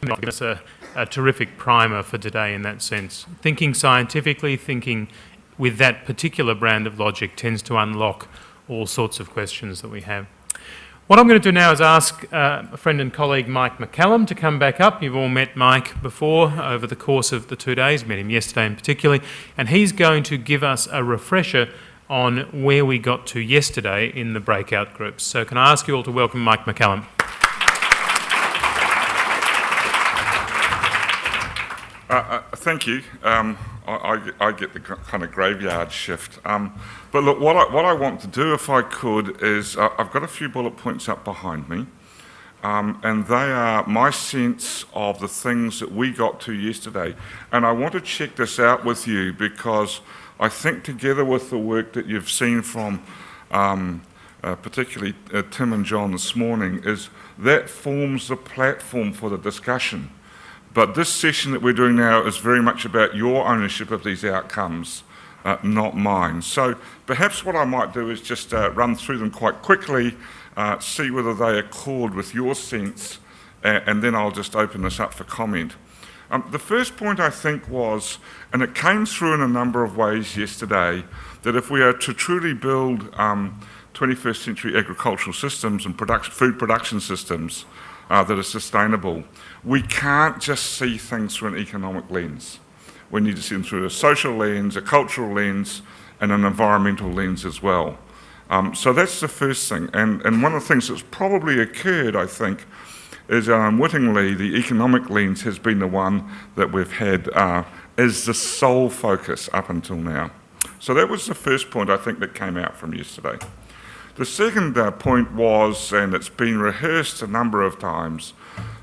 given us a terrific primer for today in that sense. Thinking scientifically, thinking with that particular brand of logic tends to unlock all sorts of questions that we have. What I'm going to do now is ask a friend and colleague Mike McCallum to come back up. You've all met Mike before over the course of the 2 days, met him yesterday in particular, and he's going to give us a refresher on where we got to yesterday in the breakout groups. So can I ask you all to welcome Mike McCallum? Thank you. I get the kind of graveyard shift. But look, what I want to do, if I could, is I've got a few bullet points up behind me, and they are my sense of the things that we got to yesterday. And I want to check this out with you because I think together with the work that you've seen from particularly Tim and John this morning, is that forms the platform for the discussion. But this session that we're doing now is very much about your ownership of these outcomes, not mine. So perhaps what I might do is just run through them quite quickly, see whether they accord with your sense, and then I'll just open this up for comment. The first point I think was, and it came through in a number of ways yesterday, that if we are to truly build 21st century agricultural systems and food production systems that are sustainable, we can't just see things through an economic lens. We need to see them through a social lens, a cultural lens, and an environmental lens as well. So that's the first thing. And one of the things that's probably occurred, I think, is unwittingly the economic lens has been the one that we've had as the sole focus up until now. So that was the first point I think that came out from yesterday. The second point was, and it's been rehearsed a number of times,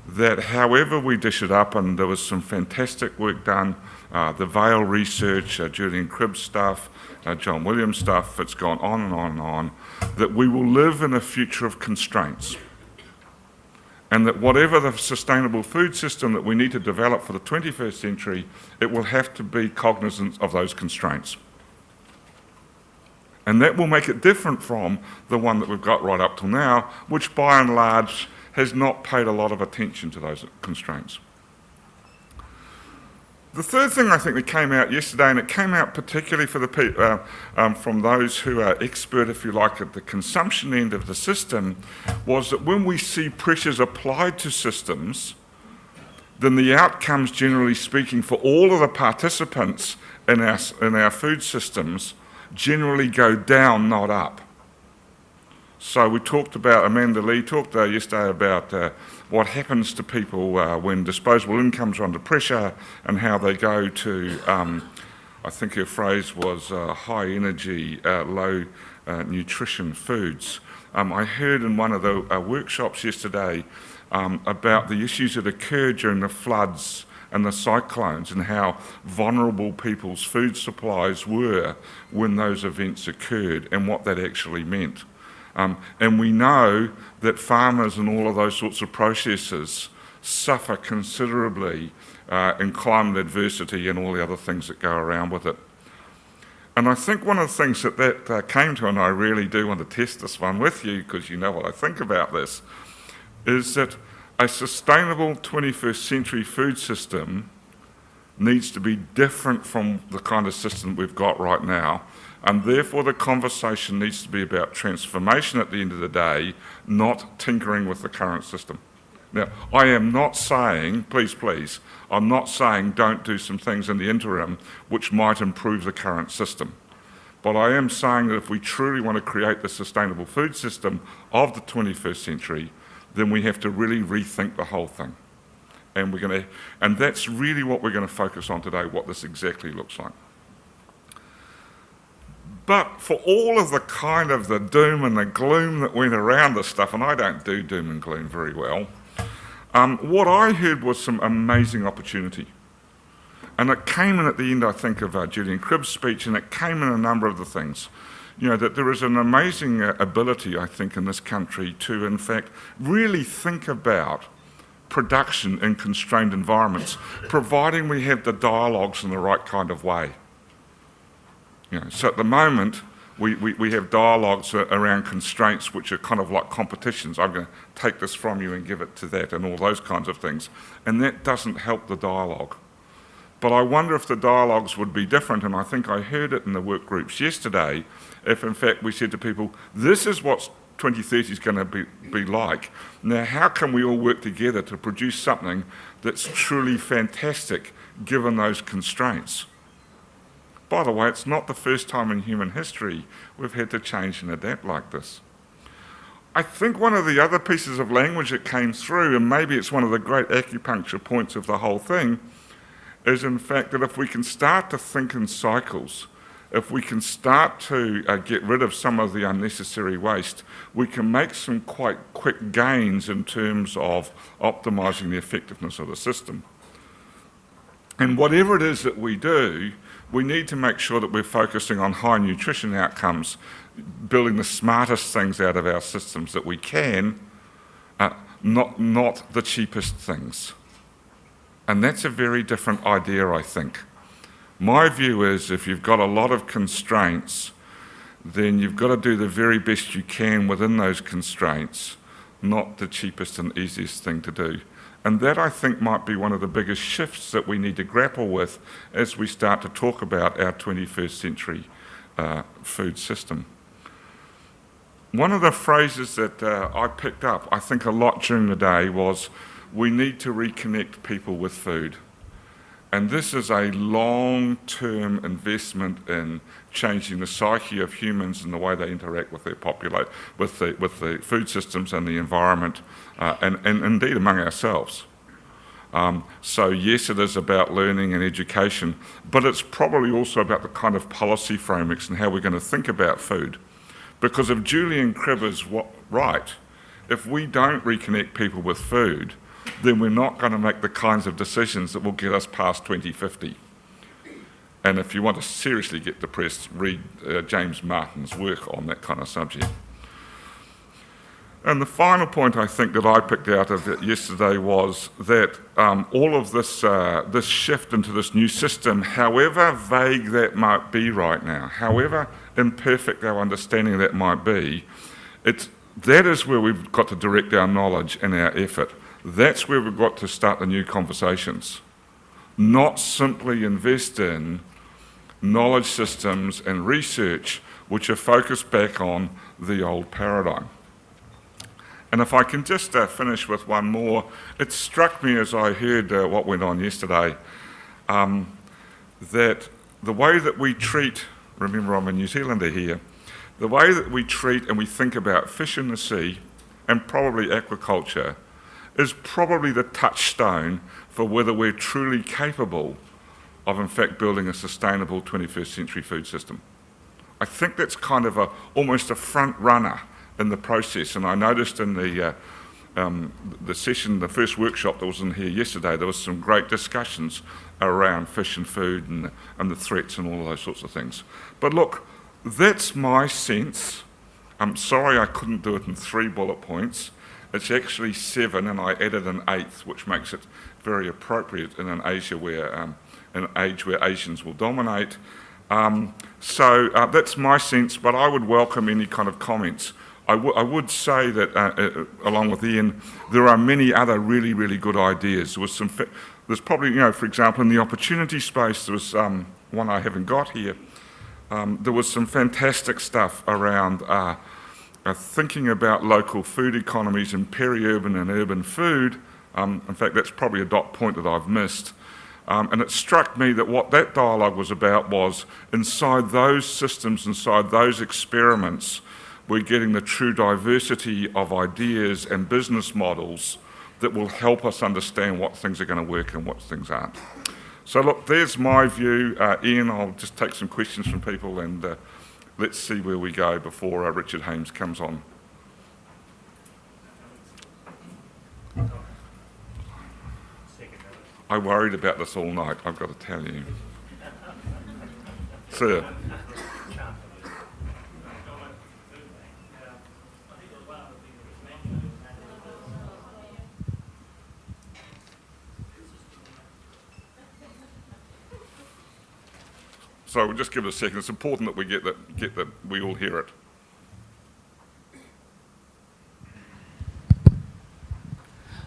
that however we dish it up, and there was some fantastic work done, the Vail research, Julian Cribb's stuff, John Williams' stuff, it's gone on and on and on, that we will live in a future of constraints. And that whatever the sustainable food system that we need to develop for the 21st century, it will have to be cognizant of those constraints. And that will make it different from the one that we've got right up till now, which by and large has not paid a lot of attention to those constraints. The third thing I think that came out yesterday, and it came out particularly for the from those who are expert, if you like, at the consumption end of the system, was that when we see pressures applied to systems, then the outcomes, generally speaking, for all of the participants in our food systems generally go down, not up. So we talked about, Amanda Lee talked yesterday about what happens to people when disposable incomes are under pressure and how they go to, I think her phrase was high energy, low nutrition foods. I heard in one of the workshops yesterday about the issues that occurred during the floods and the cyclones and how vulnerable people's food supplies were when those events occurred and what that actually meant. And we know that farmers and all of those sorts of processes suffer considerably in climate adversity and all the other things that go around with it. And I think one of the things that came to, and I really do want to test this one with you because you know what I think about this, is that a sustainable 21st century food system needs to be different from the kind of system we've got right now, and therefore the conversation needs to be about transformation at the end of the day, not tinkering with the current system. Now, I am not saying, please, I'm not saying don't do some things in the interim which might improve the current system. But I am saying that if we truly want to create the sustainable food system of the 21st century, then we have to really rethink the whole thing. And that's really what we're going to focus on today, what this exactly looks like. But for all of the kind of the doom and the gloom that went around this stuff, and I don't do doom and gloom very well, what I heard was some amazing opportunity. And it came in at the end, I think, of Julian Cribb's speech, and it came in a number of the things. You know, that there is an amazing ability, I think, in this country to, in fact, really think about production in constrained environments, providing we have the dialogues in the right kind of way. You know, so at the moment, We have dialogues around constraints which are kind of like competitions. I'm going to take this from you and give it to that and all those kinds of things. And that doesn't help the dialogue. But I wonder if the dialogues would be different, and I think I heard it in the work groups yesterday, if in fact we said to people, this is what 2030 is going to be like. Now, how can we all work together to produce something that's truly fantastic given those constraints? By the way, it's not the first time in human history we've had to change and adapt like this. I think one of the other pieces of language that came through, and maybe it's one of the great acupuncture points of the whole thing, is in fact that if we can start to think in cycles, if we can start to get rid of some of the unnecessary waste, we can make some quite quick gains in terms of optimising the effectiveness of the system. And whatever it is that we do, we need to make sure that we're focusing on high nutrition outcomes, building the smartest things out of our systems that we can, not the cheapest things. And that's a very different idea, I think. My view is if you've got a lot of constraints, then you've got to do the very best you can within those constraints, not the cheapest and easiest thing to do. And that, I think, might be one of the biggest shifts that we need to grapple with as we start to talk about our 21st century food system. One of the phrases that I picked up, I think, a lot during the day was, we need to reconnect people with food. And this is a long-term investment in changing the psyche of humans and the way they interact with their with the food systems and the environment, and indeed among ourselves. So yes, it is about learning and education, but it's probably also about the kind of policy frameworks and how we're going to think about food. Because if Julian Cribb is right, if we don't reconnect people with food, then we're not going to make the kinds of decisions that will get us past 2050. And if you want to seriously get depressed, read James Martin's work on that kind of subject. And the final point I think that I picked out of it yesterday was that all of this shift into this new system, however vague that might be right now, however imperfect our understanding of that might be, that is where we've got to direct our knowledge and our effort. That's where we've got to start the new conversations. Not simply invest in knowledge systems and research which are focused back on the old paradigm. And if I can just finish with one more, it struck me as I heard what went on yesterday, that the way that we treat, remember I'm a New Zealander here, the way that we treat and we think about fish in the sea and probably aquaculture is probably the touchstone for whether we're truly capable of in fact building a sustainable 21st century food system. I think that's kind of almost a front runner in the process, and I noticed in the session, the first workshop that was in here yesterday, there was some great discussions around fish and food and the threats and all of those sorts of things. But look, that's my sense. I'm sorry I couldn't do it in 3 bullet points. It's actually 7, and I added an 8th, which makes it very appropriate in an age where Asians will dominate. So that's my sense, but I would welcome any kind of comments. I would say that, along with Ian, there are many other really, really good ideas. There's probably, for example, in the opportunity space, there was one I haven't got here. There was some fantastic stuff around thinking about local food economies and peri-urban and urban food. In fact, that's probably a dot point that I've missed. And it struck me that what that dialogue was about was inside those systems, inside those experiments, we're getting the true diversity of ideas and business models that will help us understand what things are going to work and what things aren't. So look, there's my view. Ian, I'll just take some questions from people and let's see where we go before Richard Hames comes on. I worried about this all night, I've got to tell you. Sir. So we'll just give it a second. It's important that we get that we all hear it.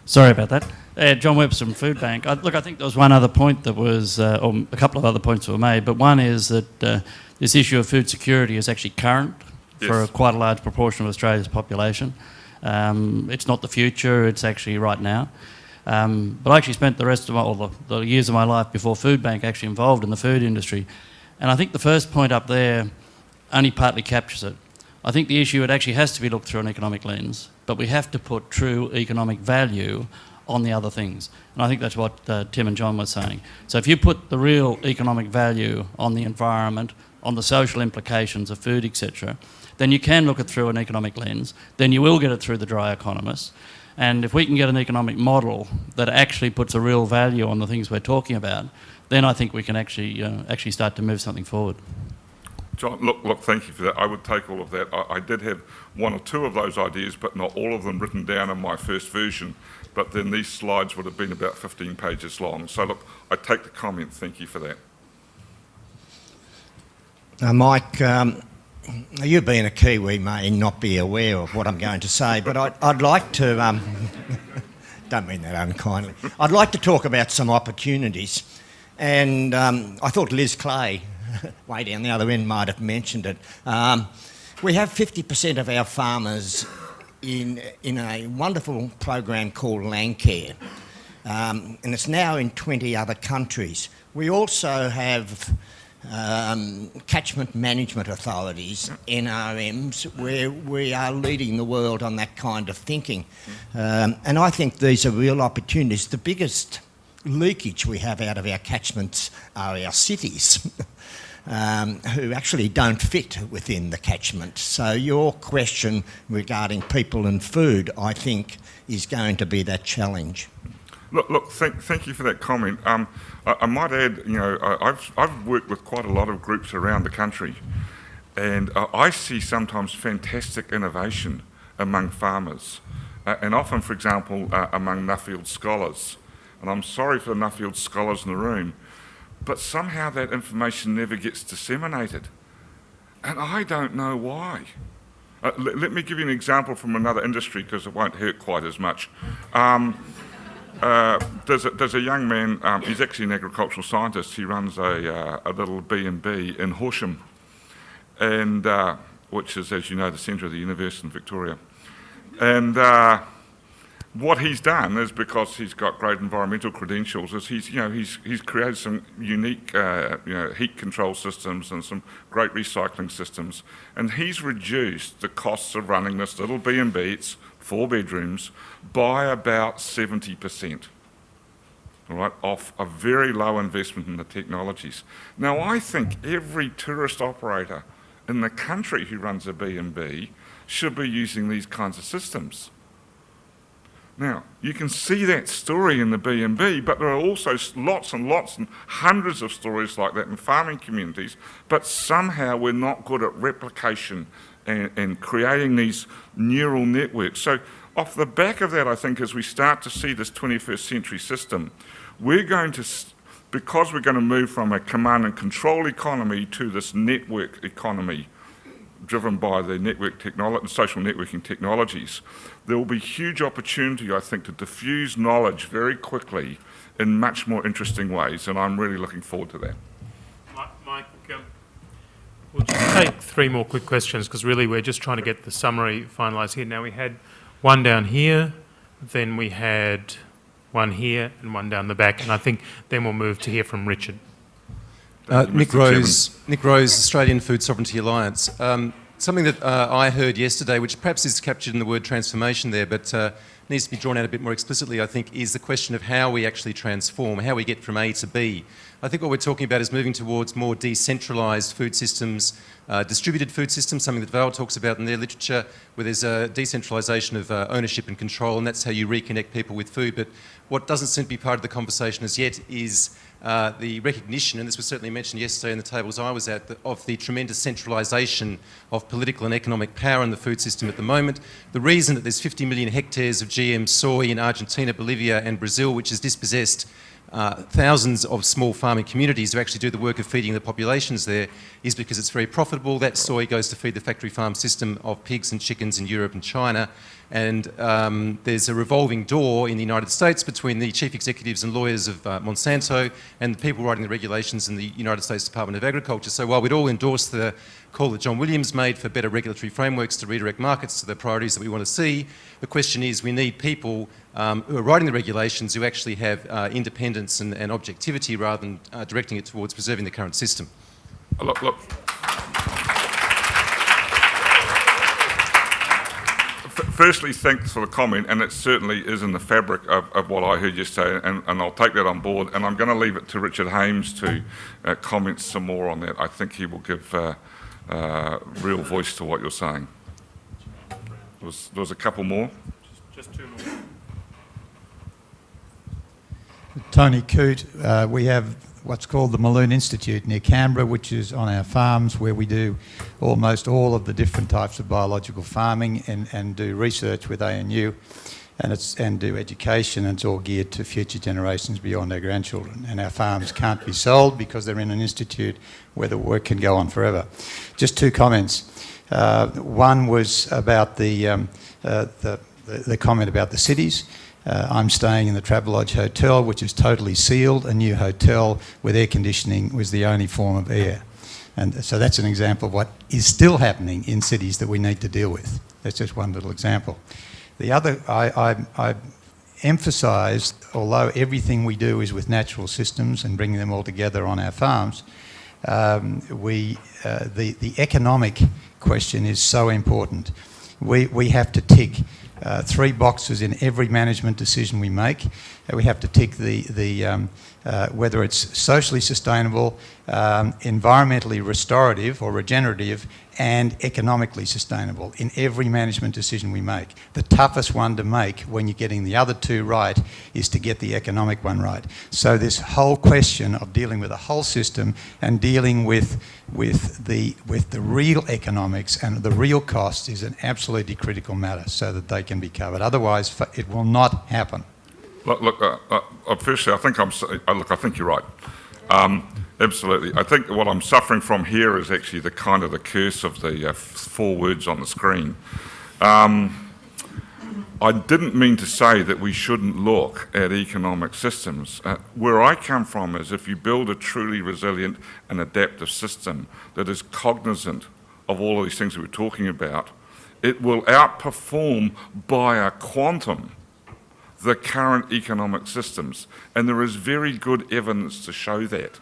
Sorry about that. John Webster from Food Bank. I think there was one other point that was, or a couple of other points that were made, but one is that this issue of food security is actually current for quite a large proportion of Australia's population. It's not the future, it's actually right now. But I actually spent the rest of the years of my life before Food Bank actually involved in the food industry. And I think the first point up there only partly captures it. I think the issue, it actually has to be looked through an economic lens, but we have to put true economic value on the other things. And I think that's what Tim and John were saying. So if you put the real economic value on the environment, on the social implications of food, etc., then you can look it through an economic lens, then you will get it through the dry economists. And if we can get an economic model that actually puts a real value on the things we're talking about, then I think we can actually start to move something forward. John, look, thank you for that. I would take all of that. I did have one or two of those ideas, but not all of them written down in my first version. But then these slides would have been about 15 pages long. So look, I take the comment. Thank you for that. Mike, you being a Kiwi may not be aware of what I'm going to say, but I'd like to, don't mean that unkindly, I'd like to talk about some opportunities. And I thought Liz Clay, way down the other end, might have mentioned it. We have 50% of our farmers in a wonderful program called Landcare, and it's now in 20 other countries. We also have catchment management authorities, NRMs, where we are leading the world on that kind of thinking. And I think these are real opportunities. The biggest leakage we have out of our catchments are our cities, who actually don't fit within the catchment. So your question regarding people and food, I think, is going to be that challenge. Look. Thank you for that comment. I might add, I've worked with quite a lot of groups around the country, and I see sometimes fantastic innovation among farmers, and often, for example, among Nuffield scholars. And I'm sorry for the Nuffield scholars in the room, but somehow that information never gets disseminated, and I don't know why. Let me give you an example from another industry, because it won't hurt quite as much. There's a young man, he's actually an agricultural scientist. He runs a little B&B in Horsham, and which is, as you know, the centre of the university in Victoria. And what he's done is, because he's got great environmental credentials, is he's created some unique heat control systems and some great recycling systems, and he's reduced the costs of running this little B&B, it's 4 bedrooms, by about 70%. All right, off a very low investment in the technologies. Now, I think every tourist operator in the country who runs a B&B should be using these kinds of systems. Now, you can see that story in the B&B, but there are also lots and lots and hundreds of stories like that in farming communities, but somehow we're not good at replication and creating these neural networks. So off the back of that, I think, as we start to see this 21st century system, we're going to, because we're going to move from a command and control economy to this network economy, driven by the network technology, social networking technologies, there will be huge opportunity, I think, to diffuse knowledge very quickly in much more interesting ways, and I'm really looking forward to that. Mike, we'll just take 3 more quick questions, because really we're just trying to get the summary finalised here. Now, we had one down here, then we had one here and one down the back, and I think then we'll move to hear from Richard. Nick Rose, Australian Food Sovereignty Alliance. Something that I heard yesterday, which perhaps is captured in the word transformation there, but needs to be drawn out a bit more explicitly, I think, is the question of how we actually transform, how we get from A to B. I think what we're talking about is moving towards more decentralised food systems, distributed food systems, something that Val talks about in their literature, where there's a decentralisation of ownership and control, and that's how you reconnect people with food. But what doesn't seem to be part of the conversation as yet is the recognition, and this was certainly mentioned yesterday in the tables I was at, of the tremendous centralisation of political and economic power in the food system at the moment. The reason that there's 50 million hectares of GM soy in Argentina, Bolivia and Brazil, which is dispossessed thousands of small farming communities to actually do the work of feeding the populations there is because it's very profitable. That soy goes to feed the factory farm system of pigs and chickens in Europe and China. And there's a revolving door in the United States between the chief executives and lawyers of Monsanto and the people writing the regulations in the United States Department of Agriculture. So while we'd all endorse the call that John Williams made for better regulatory frameworks to redirect markets to the priorities that we want to see, the question is we need people who are writing the regulations who actually have independence and objectivity rather than directing it towards preserving the current system. Look. Firstly, thanks for the comment, and it certainly is in the fabric of what I heard you say, and I'll take that on board. And I'm going to leave it to Richard Hames to comment some more on that. I think he will give real voice to what you're saying. There was a couple more. Just two more. Tony Coote, we have what's called the Malone Institute near Canberra, which is on our farms where we do almost all of the different types of biological farming and do research with ANU and do education, and it's all geared to future generations beyond our grandchildren. And our farms can't be sold because they're in an institute where the work can go on forever. Just two comments. One was about the comment about the cities. I'm staying in the Travelodge Hotel, which is totally sealed. A new hotel with air conditioning was the only form of air. And so that's an example of what is still happening in cities that we need to deal with. That's just one little example. The other, I emphasised, although everything we do is with natural systems and bringing them all together on our farms, the economic question is so important. We have to tick 3 boxes in every management decision we make. We have to tick whether it's socially sustainable, environmentally restorative or regenerative, and economically sustainable in every management decision we make. The toughest one to make when you're getting the other two right is to get the economic one right. So this whole question of dealing with the whole system and dealing with the real economics and the real costs is an absolutely critical matter so that they can be covered. Otherwise, it will not happen. Firstly, I think you're right. Absolutely. I think what I'm suffering from here is actually the curse of the 4 words on the screen. I didn't mean to say that we shouldn't look at economic systems. Where I come from is if you build a truly resilient and adaptive system that is cognizant of all of these things that we're talking about, it will outperform by a quantum the current economic systems. And there is very good evidence to show that.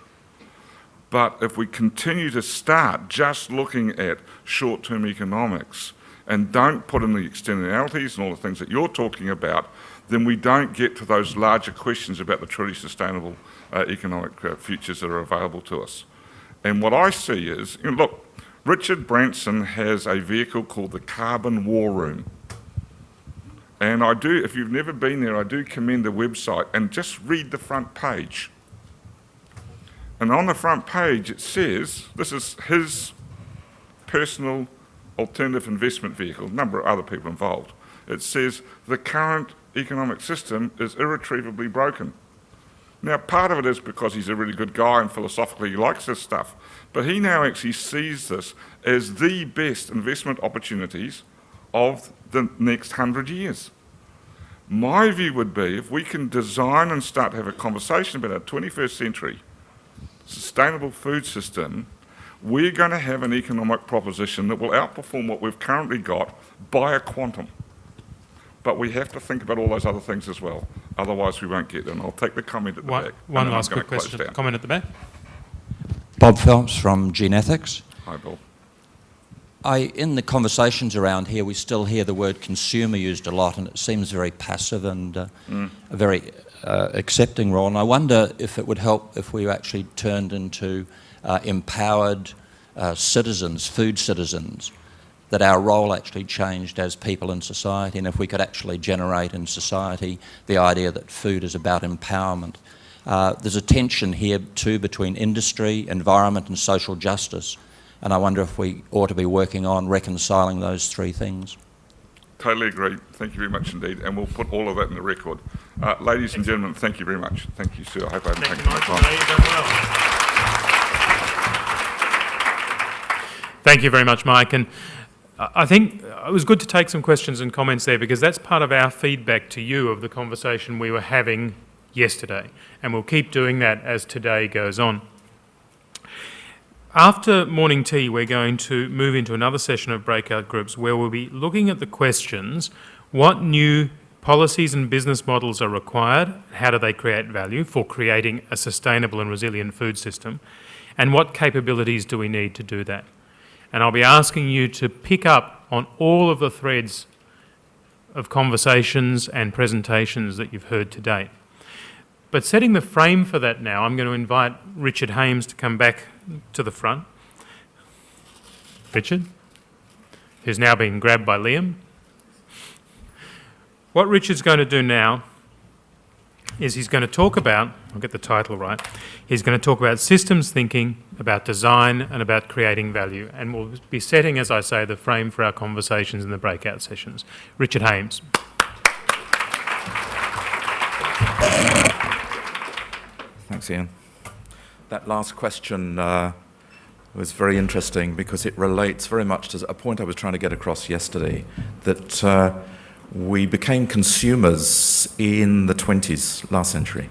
But if we continue to start just looking at short-term economics and don't put in the externalities and all the things that you're talking about, then we don't get to those larger questions about the truly sustainable economic futures that are available to us. And what I see is, look, Richard Branson has a vehicle called the Carbon War Room. And I do, if you've never been there, I do commend the website and just read the front page. And on the front page it says, this is his personal alternative investment vehicle, a number of other people involved. It says the current economic system is irretrievably broken. Now part of it is because he's a really good guy and philosophically he likes this stuff, but he now actually sees this as the best investment opportunities of the next 100 years. My view would be if we can design and start to have a conversation about our 21st century sustainable food system, we're going to have an economic proposition that will outperform what we've currently got by a quantum. But we have to think about all those other things as well, otherwise we won't get there. And I'll take the comment at the back. One last quick question. Comment at the back. Bob Phelps from Genethics. Hi, Bill. In the conversations around here, we still hear the word consumer used a lot, and it seems very passive and a very accepting role. And I wonder if it would help if we actually turned into empowered citizens, food citizens, that our role actually changed as people in society, and if we could actually generate in society the idea that food is about empowerment. There's a tension here too between industry, environment and social justice. And I wonder if we ought to be working on reconciling those 3 things. Totally agree. Thank you very much indeed, and we'll put all of that in the record. Ladies and gentlemen, thank you very much. Thank you, Sue. I hope I haven't Thank you, taken my Michael. time. No, you've done well. Thank you very much, Mike. And I think it was good to take some questions and comments there, because that's part of our feedback to you of the conversation we were having yesterday. And we'll keep doing that as today goes on. After morning tea, we're going to move into another session of breakout groups where we'll be looking at the questions: what new policies and business models are required? How do they create value for creating a sustainable and resilient food system? And what capabilities do we need to do that? And I'll be asking you to pick up on all of the threads of conversations and presentations that you've heard today. But setting the frame for that now, I'm going to invite Richard Hames to come back to the front. Richard, who's now been grabbed by Liam. What Richard's going to do now is he's going to talk about, I'll get the title right, he's going to talk about systems thinking, about design and about creating value. And we'll be setting, as I say, the frame for our conversations in the breakout sessions. Richard Hames. Thanks, Ian. That last question was very interesting because it relates very much to a point I was trying to get across yesterday, that we became consumers in the 20s last century.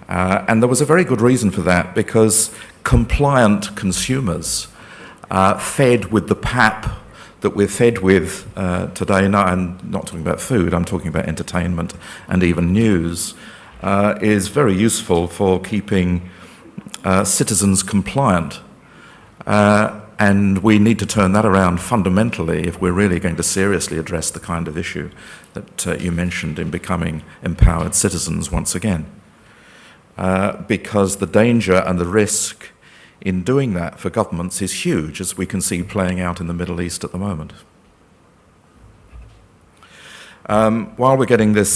And there was a very good reason for that, because compliant consumers fed with the pap that we're fed with today. No, I'm not talking about food, I'm talking about entertainment and even news, is very useful for keeping citizens compliant. And we need to turn that around fundamentally if we're really going to seriously address the kind of issue that you mentioned in becoming empowered citizens once again. Because the danger and the risk in doing that for governments is huge, as we can see playing out in the Middle East at the moment. While we're getting this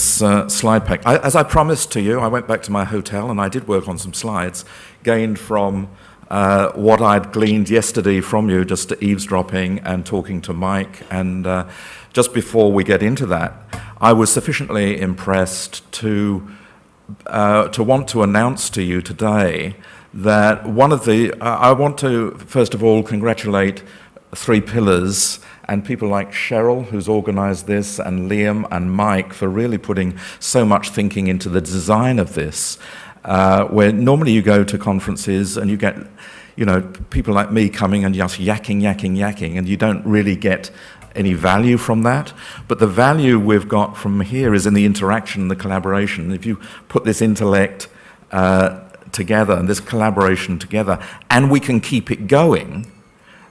slide pack, as I promised to you, I went back to my hotel and I did work on some slides gained from what I'd gleaned yesterday from you, just eavesdropping and talking to Mike. And just before we get into that, I was sufficiently impressed to want to announce to you today that one of the, I want to first of all congratulate Three Pillars and people like Cheryl, who's organised this, and Liam and Mike for really putting so much thinking into the design of this. Where normally you go to conferences and you get, you know, people like me coming and just yakking, and you don't really get any value from that. But the value we've got from here is in the interaction, the collaboration. If you put this intellect together and this collaboration together, and we can keep it going,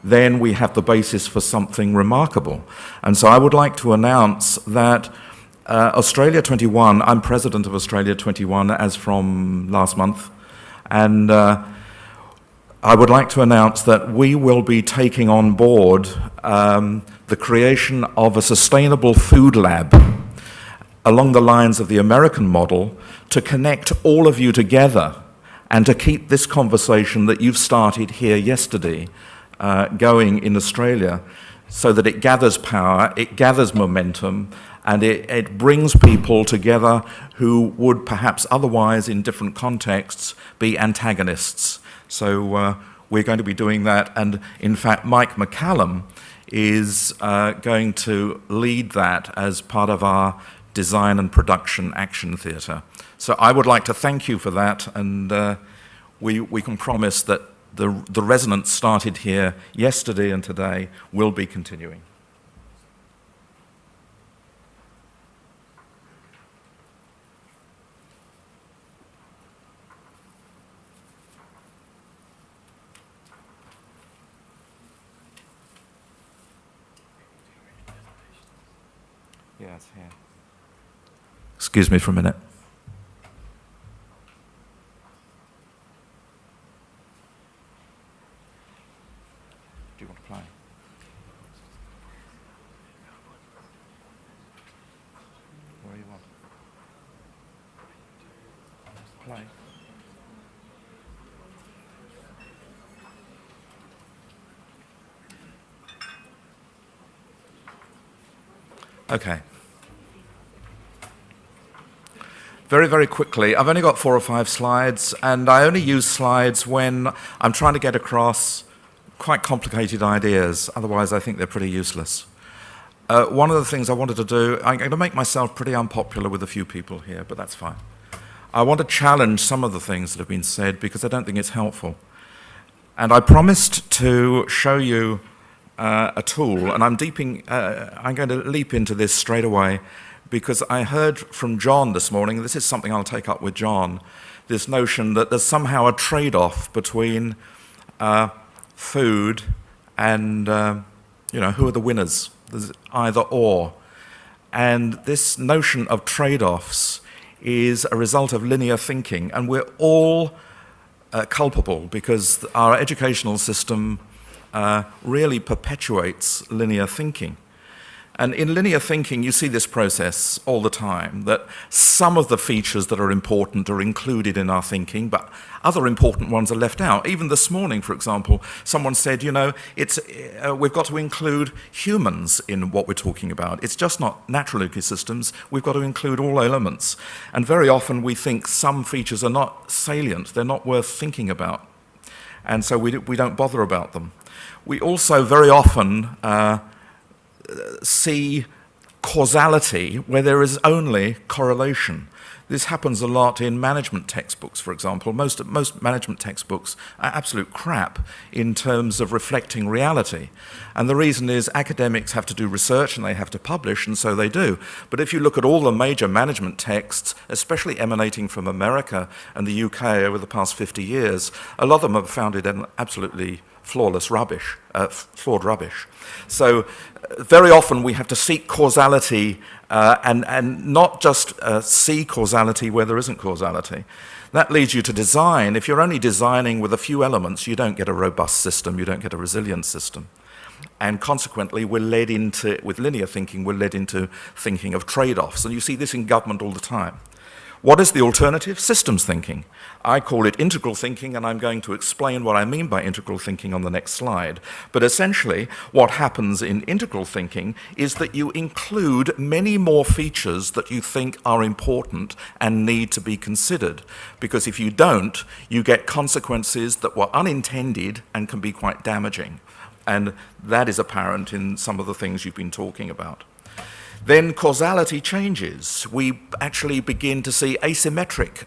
then we have the basis for something remarkable. And so I would like to announce that Australia 21, I'm president of Australia 21 as from last month, and I would like to announce that we will be taking on board the creation of a sustainable food lab along the lines of the American model to connect all of you together and to keep this conversation that you've started here yesterday going in Australia, so that it gathers power, it gathers momentum, and it brings people together who would perhaps otherwise, in different contexts, be antagonists. So we're going to be doing that, and in fact Mike McCallum is going to lead that as part of our design and production action theatre. So I would like to thank you for that, and we can promise that the resonance started here yesterday and today will be continuing. Yes, here. Excuse me for a minute. Do you want to play? Where you want? Play. Okay. Very, very quickly, I've only got 4 or 5 slides, and I only use slides when I'm trying to get across quite complicated ideas. Otherwise, I think they're pretty useless. One of the things I wanted to do, I'm going to make myself pretty unpopular with a few people here, but that's fine. I want to challenge some of the things that have been said because I don't think it's helpful. And I promised to show you a tool, and I'm going to leap into this straight away because I heard from John this morning, this is something I'll take up with John, this notion that there's somehow a trade-off between food and, who are the winners? There's either or. And this notion of trade-offs is a result of linear thinking, and we're all culpable because our educational system really perpetuates linear thinking. And in linear thinking, you see this process all the time, that some of the features that are important are included in our thinking, but other important ones are left out. Even this morning, for example, someone said, we've got to include humans in what we're talking about. It's just not natural ecosystems. We've got to include all elements. And very often we think some features are not salient. They're not worth thinking about. And so we don't bother about them. We also very often see causality where there is only correlation. This happens a lot in management textbooks, for example. Most management textbooks are absolute crap in terms of reflecting reality. And the reason is academics have to do research and they have to publish, and so they do. But if you look at all the major management texts, especially emanating from America and the UK over the past 50 years, a lot of them are founded in absolutely flawed rubbish. So very often we have to seek causality and not just see causality where there isn't causality. That leads you to design. If you're only designing with a few elements, you don't get a robust system, you don't get a resilient system. And consequently, with linear thinking, we're led into thinking of trade-offs. And you see this in government all the time. What is the alternative? Systems thinking. I call it integral thinking, and I'm going to explain what I mean by integral thinking on the next slide. But essentially, what happens in integral thinking is that you include many more features that you think are important and need to be considered. Because if you don't, you get consequences that were unintended and can be quite damaging. And that is apparent in some of the things you've been talking about. Then causality changes. We actually begin to see asymmetric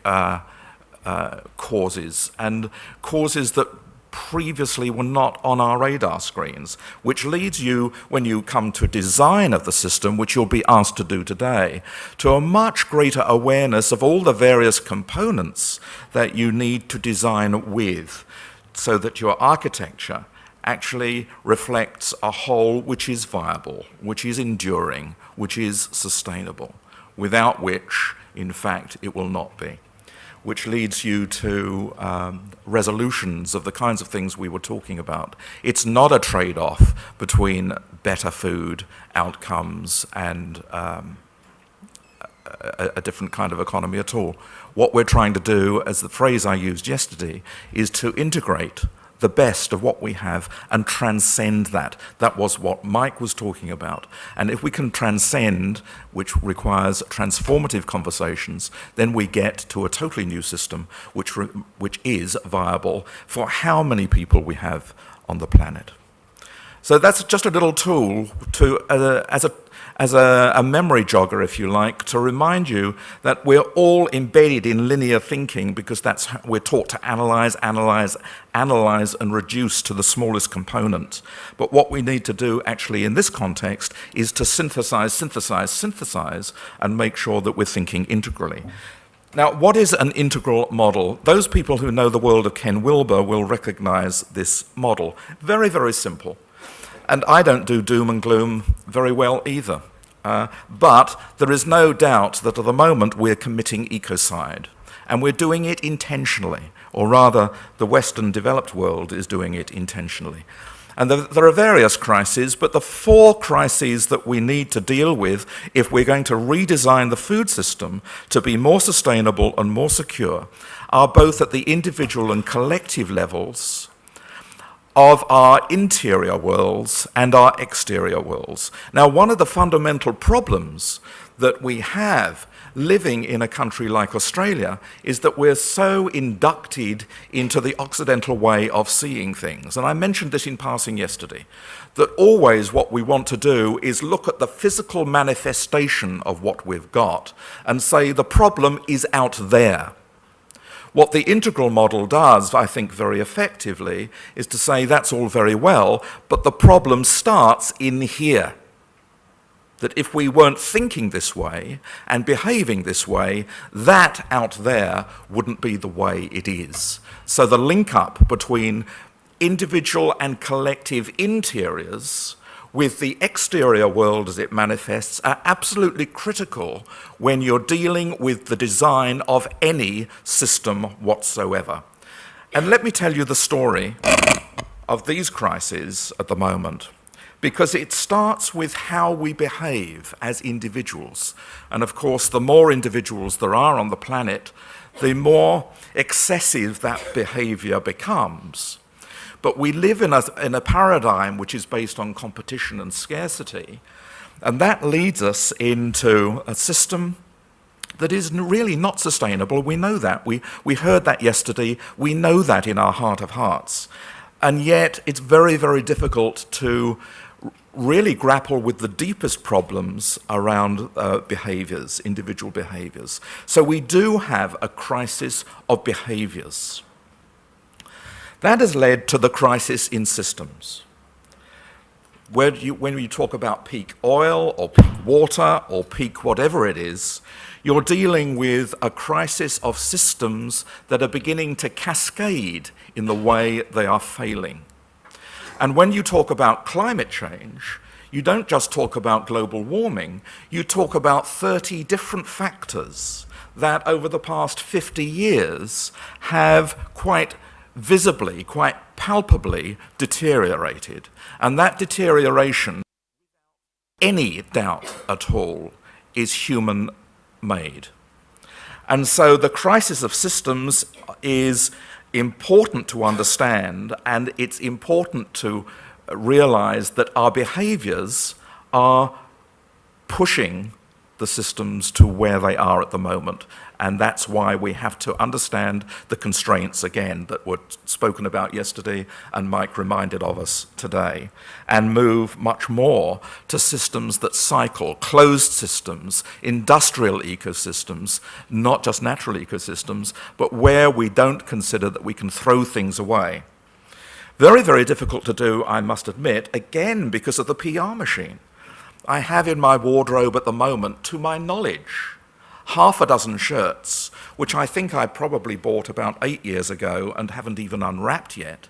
causes and causes that previously were not on our radar screens, which leads you, when you come to design of the system, which you'll be asked to do today, to a much greater awareness of all the various components that you need to design with, so that your architecture actually reflects a whole which is viable, which is enduring, which is sustainable, without which, in fact, it will not be. Which leads you to resolutions of the kinds of things we were talking about. It's not a trade-off between better food outcomes and a different kind of economy at all. What we're trying to do, as the phrase I used yesterday, is to integrate the best of what we have and transcend that. That was what Mike was talking about. And if we can transcend, which requires transformative conversations, then we get to a totally new system which is viable for how many people we have on the planet. So that's just a little tool to, as a memory jogger, if you like, to remind you that we're all embedded in linear thinking because that's how we're taught to analyze, and reduce to the smallest component. But what we need to do actually in this context is to synthesize, and make sure that we're thinking integrally. Now, what is an integral model? Those people who know the world of Ken Wilber will recognize this model. Very, very simple. And I don't do doom and gloom very well either. But there is no doubt that at the moment we're committing ecocide. And we're doing it intentionally. Or rather, the Western developed world is doing it intentionally. And there are various crises, but the 4 crises that we need to deal with if we're going to redesign the food system to be more sustainable and more secure are both at the individual and collective levels, of our interior worlds and our exterior worlds. Now, one of the fundamental problems that we have living in a country like Australia is that we're so inducted into the Occidental way of seeing things. And I mentioned this in passing yesterday, that always what we want to do is look at the physical manifestation of what we've got and say the problem is out there. What the integral model does, I think very effectively, is to say that's all very well, but the problem starts in here. That if we weren't thinking this way and behaving this way, that out there wouldn't be the way it is. So the link up between individual and collective interiors with the exterior world as it manifests are absolutely critical when you're dealing with the design of any system whatsoever. And let me tell you the story of these crises at the moment, because it starts with how we behave as individuals. And of course, the more individuals there are on the planet, the more excessive that behavior becomes. But we live in a paradigm which is based on competition and scarcity, and that leads us into a system that is really not sustainable. We know that. We heard that yesterday. We know that in our heart of hearts. And yet it's very, very difficult to really grapple with the deepest problems around behaviours, individual behaviours. So we do have a crisis of behaviours. That has led to the crisis in systems. When you talk about peak oil or peak water or peak whatever it is, you're dealing with a crisis of systems that are beginning to cascade in the way they are failing. And when you talk about climate change, you don't just talk about global warming, you talk about 30 different factors that over the past 50 years have quite visibly, quite palpably deteriorated. And that deterioration, any doubt at all, is human-made. And so the crisis of systems is important to understand, and it's important to realize that our behaviors are pushing the systems to where they are at the moment. And that's why we have to understand the constraints, again, that were spoken about yesterday and Mike reminded of us today, and move much more to systems that cycle, closed systems, industrial ecosystems, not just natural ecosystems, but where we don't consider that we can throw things away. Very, very difficult to do, I must admit, again, because of the PR machine. I have in my wardrobe at the moment, to my knowledge, half a dozen shirts, which I think I probably bought about 8 years ago and haven't even unwrapped yet.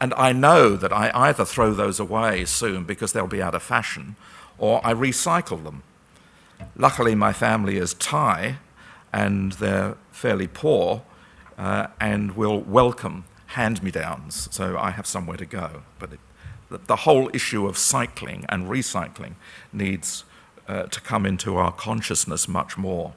And I know that I either throw those away soon because they'll be out of fashion, or I recycle them. Luckily, my family is Thai, and they're fairly poor, and will welcome hand-me-downs, so I have somewhere to go. But the whole issue of cycling and recycling needs to come into our consciousness much more.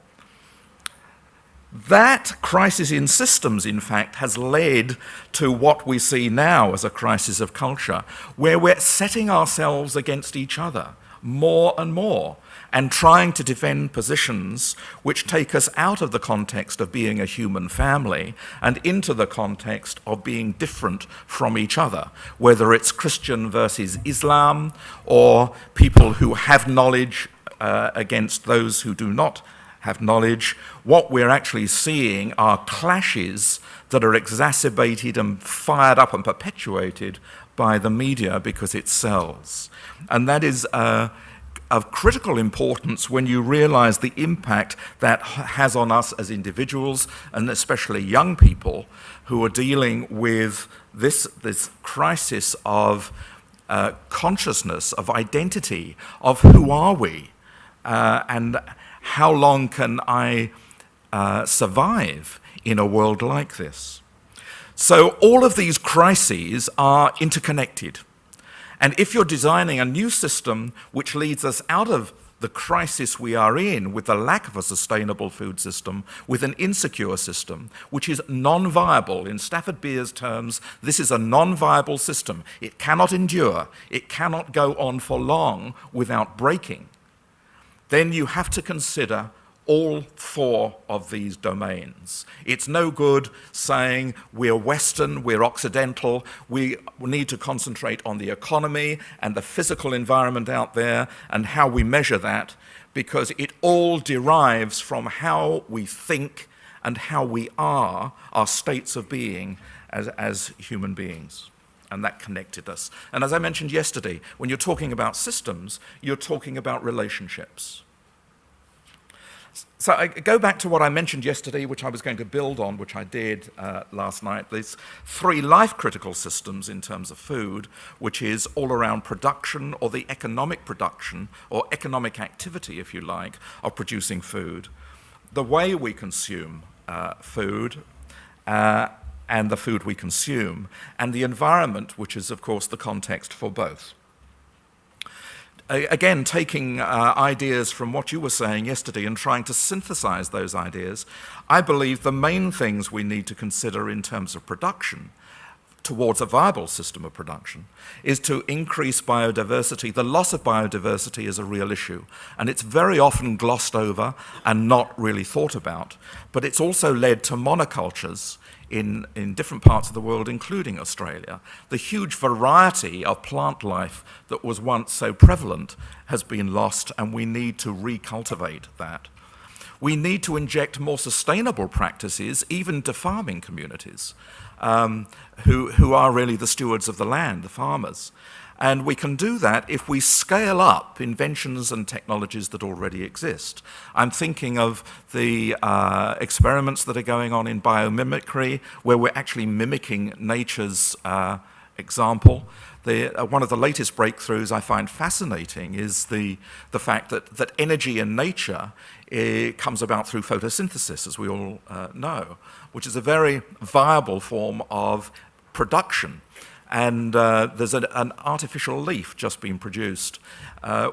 That crisis in systems, in fact, has led to what we see now as a crisis of culture, where we're setting ourselves against each other more and more, and trying to defend positions which take us out of the context of being a human family and into the context of being different from each other, whether it's Christian versus Islam, or people who have knowledge against those who do not have knowledge. What we're actually seeing are clashes that are exacerbated and fired up and perpetuated by the media because it sells. And that is of critical importance when you realize the impact that has on us as individuals, and especially young people who are dealing with this crisis of consciousness, of identity, of who are we, and how long can I survive in a world like this? So all of these crises are interconnected. And if you're designing a new system which leads us out of the crisis we are in with the lack of a sustainable food system, with an insecure system, which is non-viable. In Stafford Beer's terms, this is a non-viable system. It cannot endure. It cannot go on for long without breaking. Then you have to consider all four of these domains. It's no good saying we're Western, we're Occidental, we need to concentrate on the economy and the physical environment out there and how we measure that, because it all derives from how we think and how we are, our states of being as human beings. And that connected us. And as I mentioned yesterday, when you're talking about systems, you're talking about relationships. So I go back to what I mentioned yesterday, which I was going to build on, which I did last night. These three life-critical systems in terms of food, which is all around production, or the economic production, or economic activity, if you like, of producing food. The way we consume food, and the food we consume, and the environment, which is, of course, the context for both. Again, taking ideas from what you were saying yesterday and trying to synthesize those ideas, I believe the main things we need to consider in terms of production towards a viable system of production is to increase biodiversity. The loss of biodiversity is a real issue, and it's very often glossed over and not really thought about, but it's also led to monocultures in different parts of the world, including Australia. The huge variety of plant life that was once so prevalent has been lost, and we need to recultivate that. We need to inject more sustainable practices, even to farming communities, who are really the stewards of the land, the farmers. And we can do that if we scale up inventions and technologies that already exist. I'm thinking of the experiments that are going on in biomimicry, where we're actually mimicking nature's example. One of the latest breakthroughs I find fascinating is the fact that energy in nature comes about through photosynthesis, as we all know, which is a very viable form of production. And there's an artificial leaf just being produced,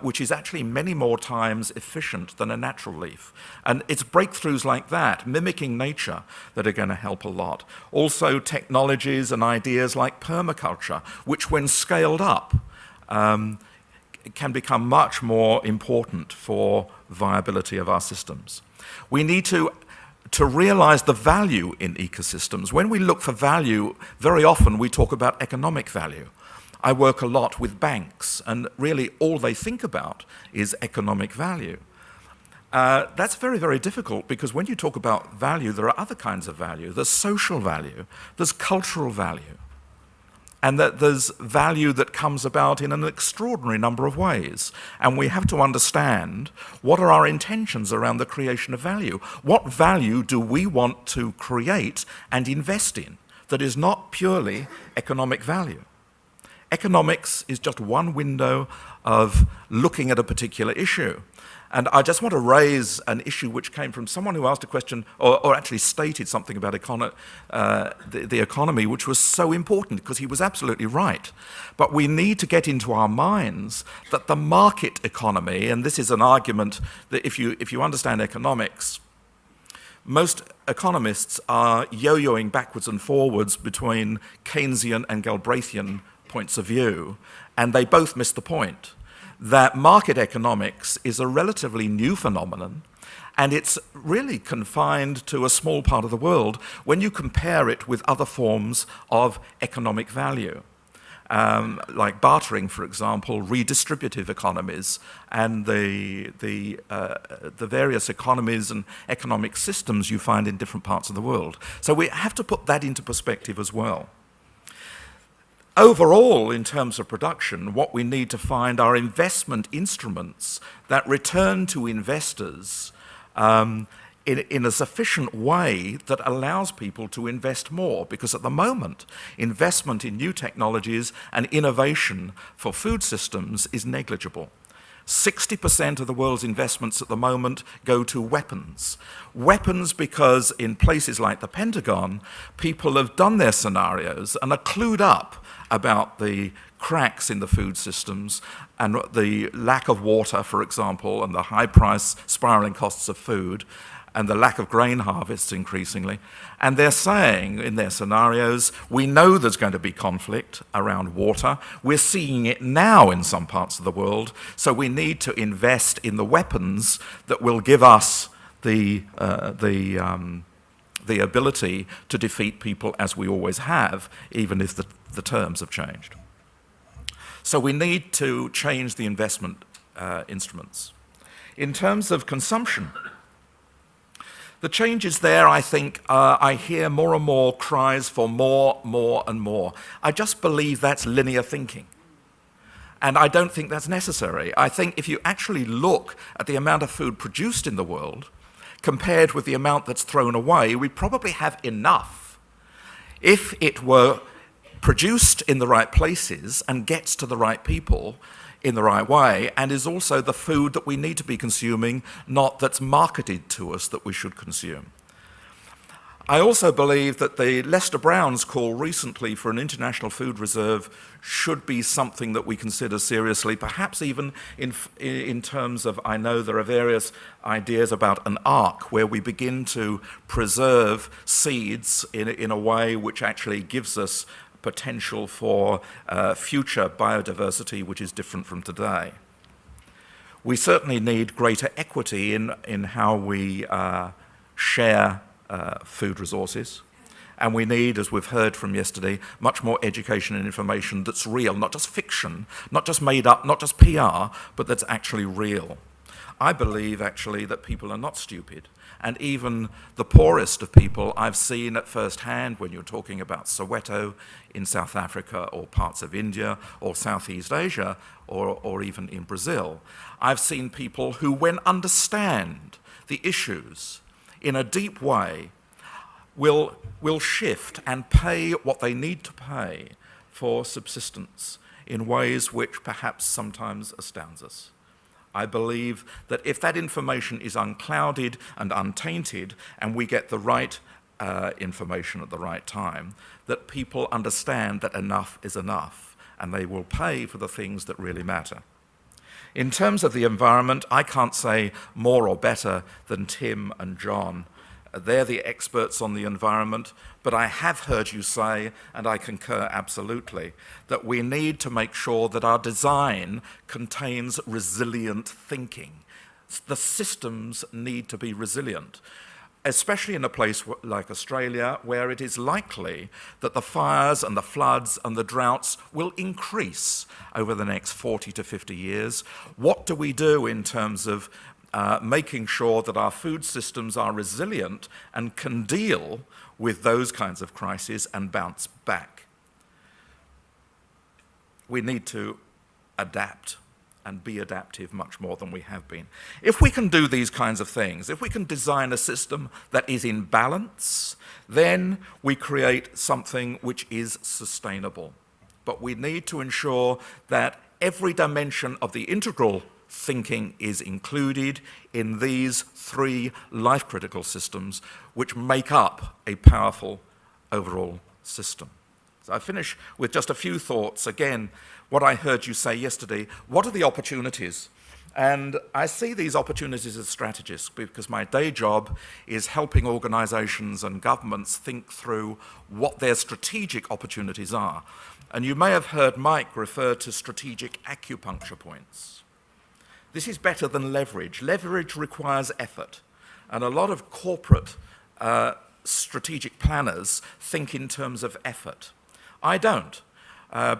which is actually many more times efficient than a natural leaf. And it's breakthroughs like that, mimicking nature, that are going to help a lot. Also technologies and ideas like permaculture, which when scaled up, can become much more important for viability of our systems. We need to realize the value in ecosystems. When we look for value, very often we talk about economic value. I work a lot with banks, and really all they think about is economic value. That's very, very difficult, because when you talk about value, there are other kinds of value. There's social value, there's cultural value, and that there's value that comes about in an extraordinary number of ways. And we have to understand what are our intentions around the creation of value. What value do we want to create and invest in that is not purely economic value? Economics is just one window of looking at a particular issue. And I just want to raise an issue which came from someone who asked a question, or actually stated something about the economy, which was so important, because he was absolutely right. But we need to get into our minds that the market economy, and this is an argument that if you understand economics, most economists are yo-yoing backwards and forwards between Keynesian and Galbraithian points of view, and they both miss the point. That market economics is a relatively new phenomenon, and it's really confined to a small part of the world when you compare it with other forms of economic value, like bartering, for example, redistributive economies, and the various economies and economic systems you find in different parts of the world. So we have to put that into perspective as well. Overall, in terms of production, what we need to find are investment instruments that return to investors in a sufficient way that allows people to invest more, because at the moment, investment in new technologies and innovation for food systems is negligible. 60% of the world's investments at the moment go to weapons. Weapons because in places like the Pentagon, people have done their scenarios and are clued up about the cracks in the food systems and the lack of water, for example, and the high price spiraling costs of food, and the lack of grain harvests increasingly. And they're saying in their scenarios, we know there's going to be conflict around water. We're seeing it now in some parts of the world, so we need to invest in the weapons that will give us the ability to defeat people as we always have, even if the terms have changed. So we need to change the investment instruments. In terms of consumption, the changes there, I think, I hear more and more cries for more, and more. I just believe that's linear thinking. And I don't think that's necessary. I think if you actually look at the amount of food produced in the world, compared with the amount that's thrown away, we probably have enough. If it were produced in the right places and gets to the right people in the right way, and is also the food that we need to be consuming, not that's marketed to us that we should consume. I also believe that the Lester Brown's call recently for an international food reserve should be something that we consider seriously, perhaps even in terms of, I know there are various ideas about an ark where we begin to preserve seeds in a way which actually gives us potential for future biodiversity which is different from today. We certainly need greater equity in how we share food resources, and we need, as we've heard from yesterday, much more education and information that's real, not just fiction, not just made up, not just PR, but that's actually real. I believe actually that people are not stupid, and even the poorest of people I've seen at first hand when you're talking about Soweto in South Africa or parts of India or Southeast Asia or even in Brazil. I've seen people who, when understand the issues in a deep way, will shift and pay what they need to pay for subsistence in ways which perhaps sometimes astounds us. I believe that if that information is unclouded and untainted, and we get the right information at the right time, that people understand that enough is enough, and they will pay for the things that really matter. In terms of the environment, I can't say more or better than Tim and John. They're the experts on the environment, but I have heard you say, and I concur absolutely, that we need to make sure that our design contains resilient thinking. The systems need to be resilient, especially in a place like Australia, where it is likely that the fires and the floods and the droughts will increase over the next 40 to 50 years. What do we do in terms of making sure that our food systems are resilient and can deal with those kinds of crises and bounce back? We need to adapt and be adaptive much more than we have been. If we can do these kinds of things, if we can design a system that is in balance, then we create something which is sustainable. But we need to ensure that every dimension of the integral thinking is included in these three life-critical systems which make up a powerful overall system. So I finish with just a few thoughts. Again, what I heard you say yesterday, what are the opportunities? And I see these opportunities as strategists because my day job is helping organisations and governments think through what their strategic opportunities are. And you may have heard Mike refer to strategic acupuncture points. This is better than leverage. Leverage requires effort. And a lot of corporate strategic planners think in terms of effort. I don't,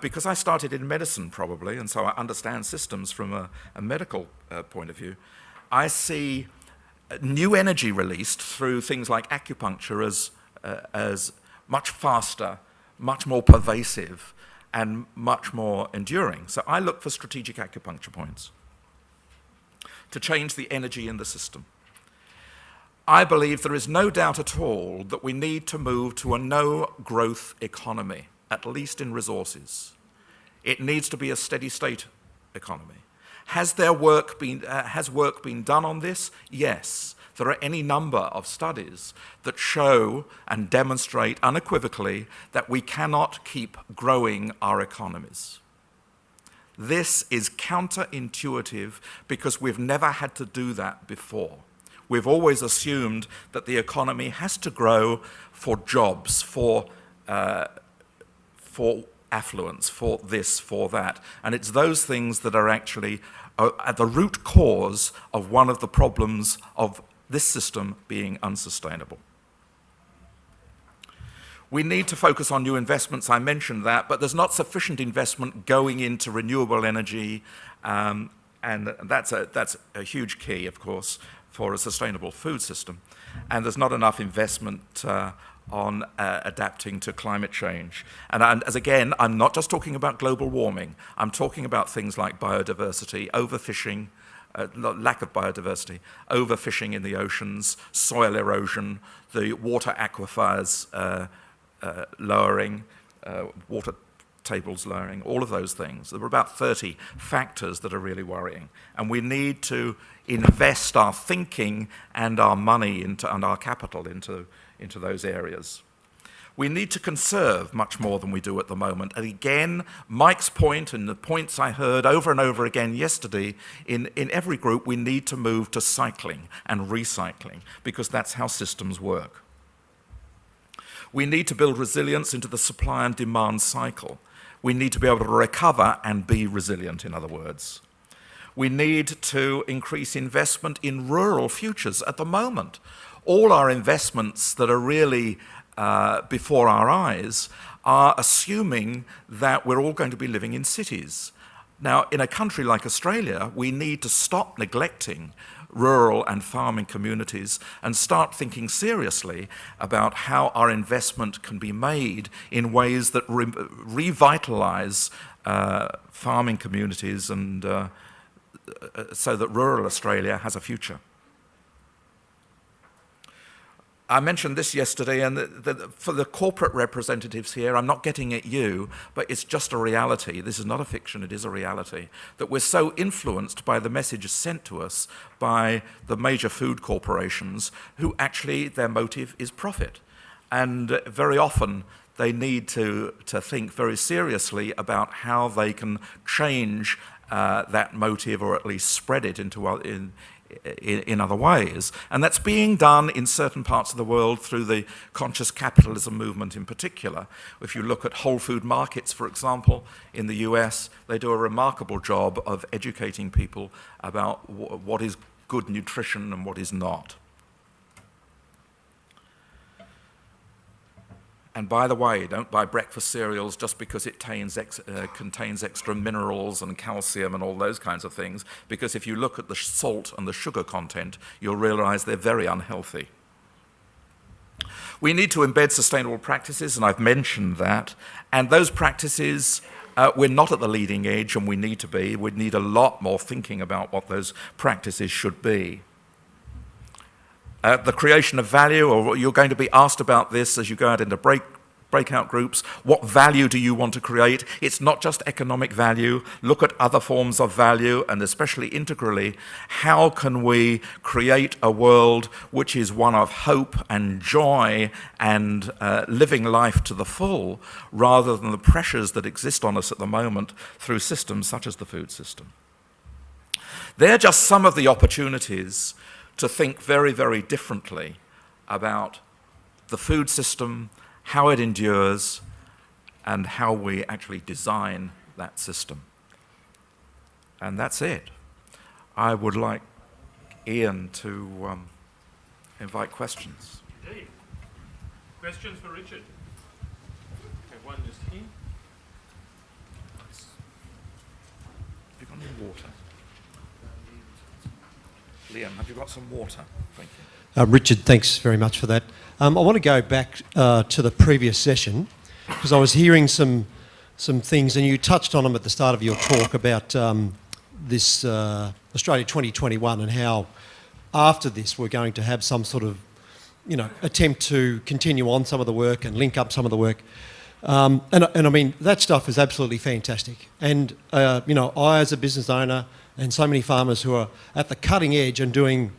because I started in medicine probably, and so I understand systems from a medical point of view. I see new energy released through things like acupuncture as much faster, much more pervasive, and much more enduring. So I look for strategic acupuncture points to change the energy in the system. I believe there is no doubt at all that we need to move to a no-growth economy, at least in resources. It needs to be a steady-state economy. Has work been done on this? Yes. There are any number of studies that show and demonstrate unequivocally that we cannot keep growing our economies. This is counterintuitive because we've never had to do that before. We've always assumed that the economy has to grow for jobs, for affluence, for this, for that. And it's those things that are actually at the root cause of one of the problems of this system being unsustainable. We need to focus on new investments, I mentioned that, but there's not sufficient investment going into renewable energy, and that's a huge key, of course, for a sustainable food system. And there's not enough investment on adapting to climate change. And as again, I'm not just talking about global warming, I'm talking about things like biodiversity, overfishing, lack of biodiversity, overfishing in the oceans, soil erosion, the water aquifers lowering, water tables lowering, all of those things. There are about 30 factors that are really worrying. And we need to invest our thinking and our money and our capital into those areas. We need to conserve much more than we do at the moment. And again, Mike's point and the points I heard over and over again yesterday, in every group we need to move to cycling and recycling because that's how systems work. We need to build resilience into the supply and demand cycle. We need to be able to recover and be resilient, in other words. We need to increase investment in rural futures. At the moment, all our investments that are really before our eyes are assuming that we're all going to be living in cities. Now, in a country like Australia, we need to stop neglecting rural and farming communities and start thinking seriously about how our investment can be made in ways that revitalise farming communities and so that rural Australia has a future. I mentioned this yesterday, and for the corporate representatives here, I'm not getting at you, but it's just a reality. This is not a fiction, it is a reality, that we're so influenced by the messages sent to us by the major food corporations who actually their motive is profit. And very often they need to think very seriously about how they can change that motive or at least spread it into in other ways. And that's being done in certain parts of the world through the conscious capitalism movement in particular. If you look at whole food markets, for example, in the US, they do a remarkable job of educating people about what is good nutrition and what is not. And by the way, don't buy breakfast cereals just because it contains extra minerals and calcium and all those kinds of things, because if you look at the salt and the sugar content, you'll realise they're very unhealthy. We need to embed sustainable practices, and I've mentioned that, and those practices, we're not at the leading edge, and we need to be. We need a lot more thinking about what those practices should be. The creation of value, or you're going to be asked about this as you go out into breakout groups. What value do you want to create? It's not just economic value. Look at other forms of value, and especially integrally, how can we create a world which is one of hope and joy and living life to the full, rather than the pressures that exist on us at the moment through systems such as the food system. They're just some of the opportunities to think very, very differently about the food system, how it endures, and how we actually design that system. And that's it. I would like Ian to invite questions. Indeed. Questions for Richard? Okay, one just here. Have you got any water? Liam, have you got some water? Thank you. Richard, thanks very much for that. I want to go back to the previous session because I was hearing some things, and you touched on them at the start of your talk about this Australia 2021 and how after this we're going to have some sort of, attempt to continue on some of the work and link up some of the work. And I mean, that stuff is absolutely fantastic. And, I as a business owner and so many farmers who are at the cutting edge and doing,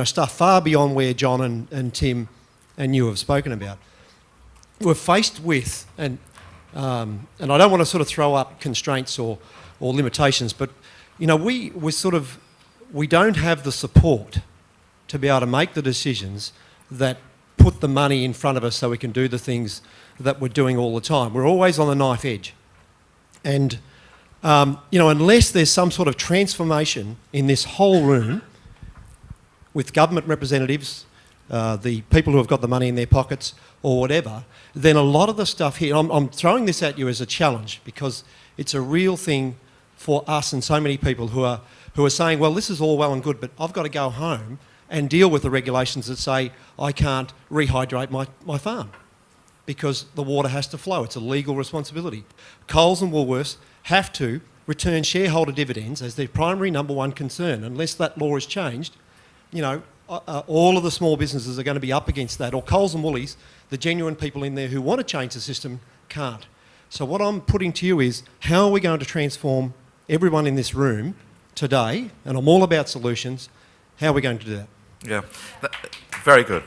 stuff far beyond where John and Tim and you have spoken about. We're faced with, and I don't want to sort of throw up constraints or limitations, but we don't have the support to be able to make the decisions that put the money in front of us so we can do the things that we're doing all the time. We're always on the knife edge. And, unless there's some sort of transformation in this whole room with government representatives, the people who have got the money in their pockets or whatever, then a lot of the stuff here, I'm throwing this at you as a challenge because it's a real thing for us and so many people who are saying, well, this is all well and good, but I've got to go home and deal with the regulations that say I can't rehydrate my farm because the water has to flow. It's a legal responsibility. Coles and Woolworths have to return shareholder dividends as their primary number one concern. Unless that law is changed, all of the small businesses are going to be up against that. Or Coles and Woolies, the genuine people in there who want to change the system, can't. So what I'm putting to you is, how are we going to transform everyone in this room today? And I'm all about solutions. How are we going to do that? Yeah, very good.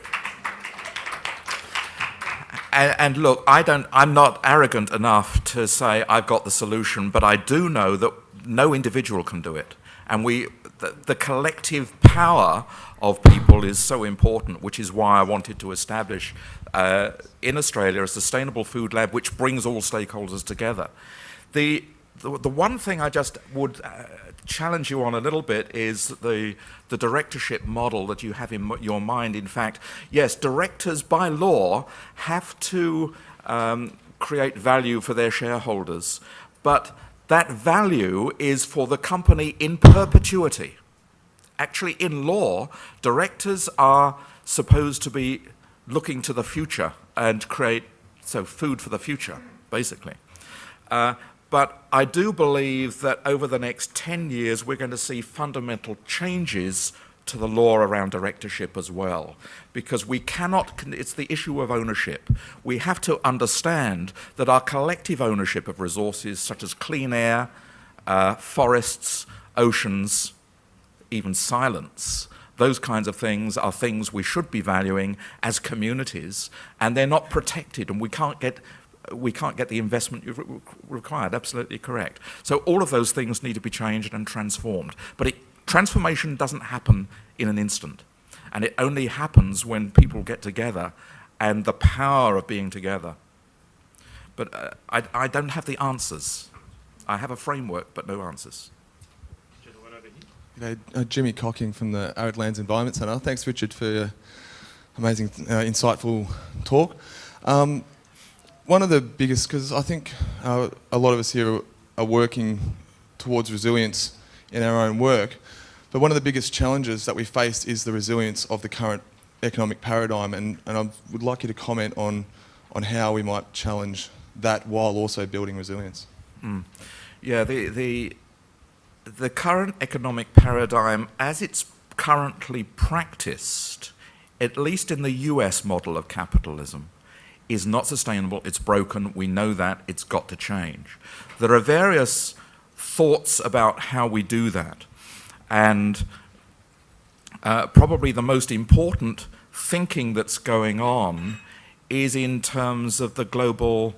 And look, I'm not arrogant enough to say I've got the solution, but I do know that no individual can do it. And the collective power of people is so important, which is why I wanted to establish in Australia a sustainable food lab which brings all stakeholders together. The one thing I just would challenge you on a little bit is the directorship model that you have in your mind. In fact, yes, directors by law have to create value for their shareholders, but that value is for the company in perpetuity. Actually, in law, directors are supposed to be looking to the future and create food for the future, basically. But I do believe that over the next 10 years, we're going to see fundamental changes to the law around directorship as well, because we cannot, it's the issue of ownership. We have to understand that our collective ownership of resources such as clean air, forests, oceans, even silence, those kinds of things are things we should be valuing as communities, and they're not protected, and we can't get the investment required. Absolutely correct. So all of those things need to be changed and transformed. But transformation doesn't happen in an instant. And it only happens when people get together and the power of being together. But I don't have the answers. I have a framework, but no answers. Jimmy Cocking from the Arid Lands Environment Centre. Thanks, Richard, for your amazing, insightful talk. One of the biggest, because I think a lot of us here are working towards resilience in our own work, but one of the biggest challenges that we face is the resilience of the current economic paradigm, and I would like you to comment on how we might challenge that while also building resilience. Yeah, the current economic paradigm, as it's currently practiced, at least in the US model of capitalism, is not sustainable, it's broken, we know that, it's got to change. There are various thoughts about how we do that, and probably the most important thinking that's going on is in terms of the global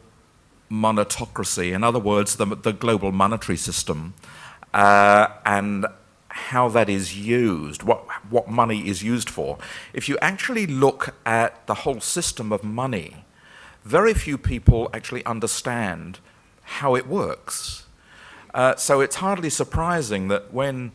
monetocracy, in other words, the global monetary system, and how that is used, what money is used for. If you actually look at the whole system of money, very few people actually understand how it works. So it's hardly surprising that when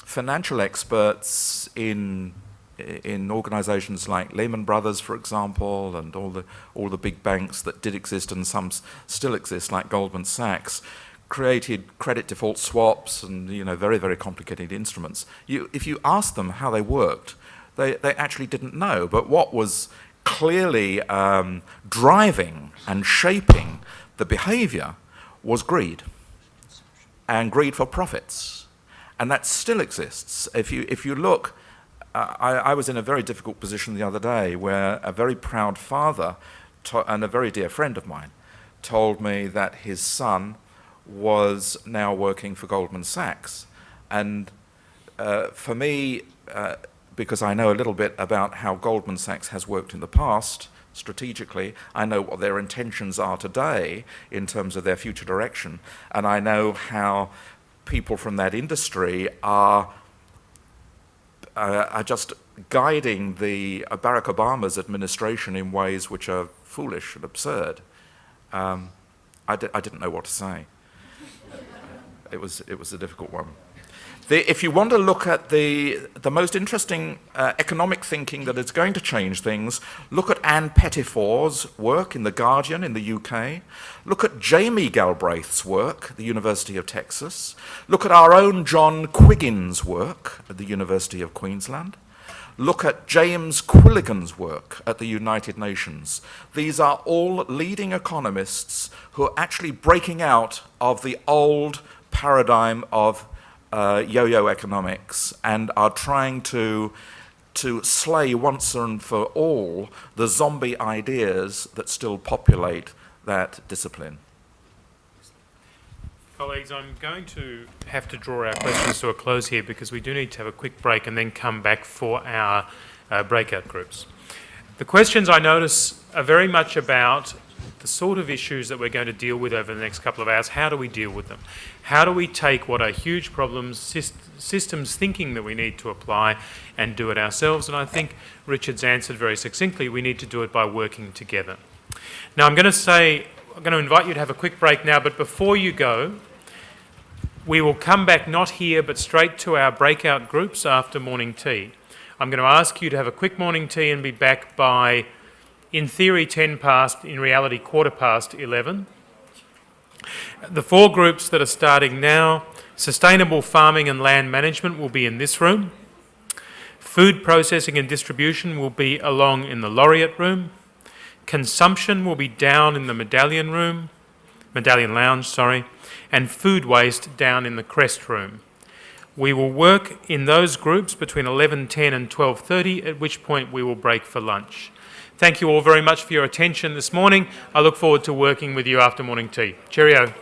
financial experts in organisations like Lehman Brothers, for example, and all the big banks that did exist and some still exist, like Goldman Sachs, created credit default swaps and very, very complicated instruments. If you asked them how they worked, they actually didn't know. But what was clearly driving and shaping the behaviour was greed, and greed for profits, and that still exists. If you look, I was in a very difficult position the other day where a very proud father and a very dear friend of mine told me that his son was now working for Goldman Sachs, And for me, because I know a little bit about how Goldman Sachs has worked in the past, strategically, I know what their intentions are today in terms of their future direction, and I know how people from that industry are just guiding the Barack Obama's administration in ways which are foolish and absurd. I didn't know what to say. It was a difficult one. If you want to look at the most interesting economic thinking that is going to change things, look at Anne Pettifor's work in The Guardian in the UK. Look at Jamie Galbraith's work at the University of Texas. Look at our own John Quiggin's work at the University of Queensland. Look at James Quilligan's work at the United Nations. These are all leading economists who are actually breaking out of the old paradigm of yo-yo economics and are trying to slay once and for all the zombie ideas that still populate that discipline. Colleagues, I'm going to have to draw our questions to a close here because we do need to have a quick break and then come back for our breakout groups. The questions I notice are very much about the sort of issues that we're going to deal with over the next couple of hours. How do we deal with them? How do we take what are huge problems, systems thinking that we need to apply, and do it ourselves? And I think Richard's answered very succinctly, we need to do it by working together. Now I'm going to invite you to have a quick break now, but before you go, we will come back not here but straight to our breakout groups after morning tea. I'm going to ask you to have a quick morning tea and be back by, in theory, 10 past, in reality, 11:15. The 4 groups that are starting now: sustainable farming and land management will be in this room. Food processing and distribution will be along in the Laureate room. Consumption will be down in the Medallion Lounge, and food waste down in the Crest room. We will work in those groups between 11:10 and 12:30, at which point we will break for lunch. Thank you all very much for your attention this morning. I look forward to working with you after morning tea. Cheerio.